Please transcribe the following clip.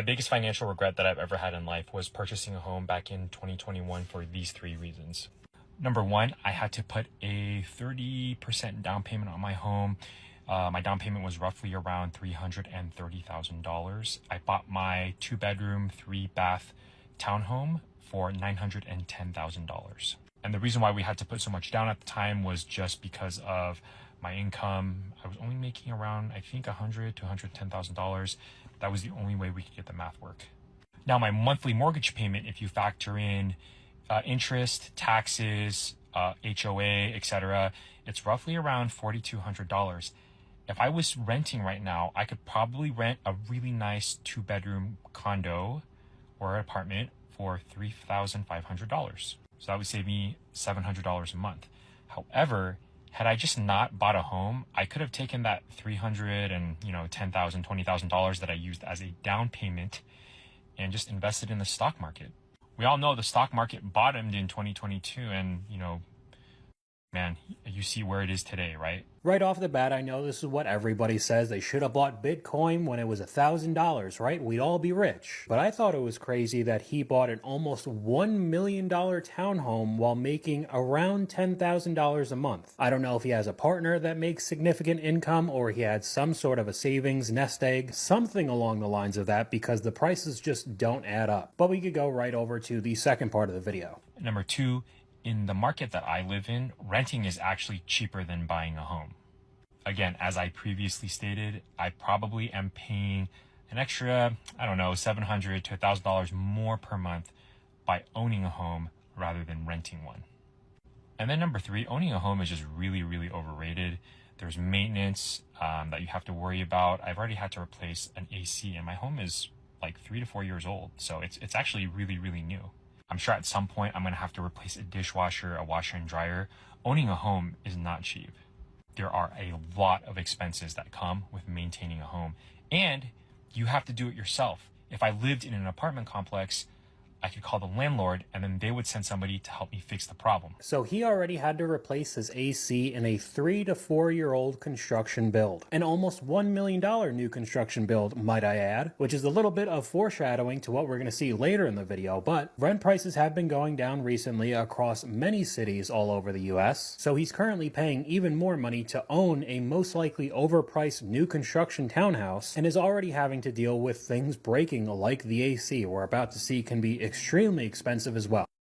biggest financial regret that I've ever had in life was purchasing a home back in 2021 for these three reasons. Number one, I had to put a 30% down payment on my home. My down payment was roughly around $330,000. I bought my 2-bedroom, 3-bath townhome for $910,000. And the reason why we had to put so much down at the time was just because of my income. I was only making around, I think, $100,000 to $110,000. That was the only way we could get the math work. Now, my monthly mortgage payment, if you factor in interest, taxes, HOA, etc., it's roughly around $4,200. If I was renting right now, I could probably rent a really nice 2-bedroom condo or apartment for $3,500. So that would save me $700 a month. However, had I just not bought a home, I could have taken that $300,000 and $10,000, $20,000 that I used as a down payment and just invested in the stock market. We all know the stock market bottomed in 2022, and man, you see where it is today, right? Right off the bat, I know this is what everybody says. They should have bought Bitcoin when it was $1,000, right? We'd all be rich. But I thought it was crazy that he bought an almost $1 million townhome while making around $10,000 a month. I don't know if he has a partner that makes significant income or he had some sort of a savings nest egg, something along the lines of that, because the prices just don't add up. But we could go right over to the second part of the video. Number two, in the market that I live in, renting is actually cheaper than buying a home. Again, as I previously stated, I probably am paying an extra, $700 to $1,000 more per month by owning a home rather than renting one. And then number three, owning a home is just really, really overrated. There's maintenance that you have to worry about. I've already had to replace an AC, and my home is like 3 to 4 years old. So it's actually really, really new. I'm sure at some point I'm going to have to replace a dishwasher, a washer and dryer. Owning a home is not cheap. There are a lot of expenses that come with maintaining a home, and you have to do it yourself. If I lived in an apartment complex, I could call the landlord and then they would send somebody to help me fix the problem. So he already had to replace his AC in a 3 to 4 year old construction build. An almost $1 million new construction build, might I add, which is a little bit of foreshadowing to what we're going to see later in the video. But rent prices have been going down recently across many cities all over the US. So he's currently paying even more money to own a most likely overpriced new construction townhouse and is already having to deal with things breaking like the AC we're about to see can be extremely expensive as well.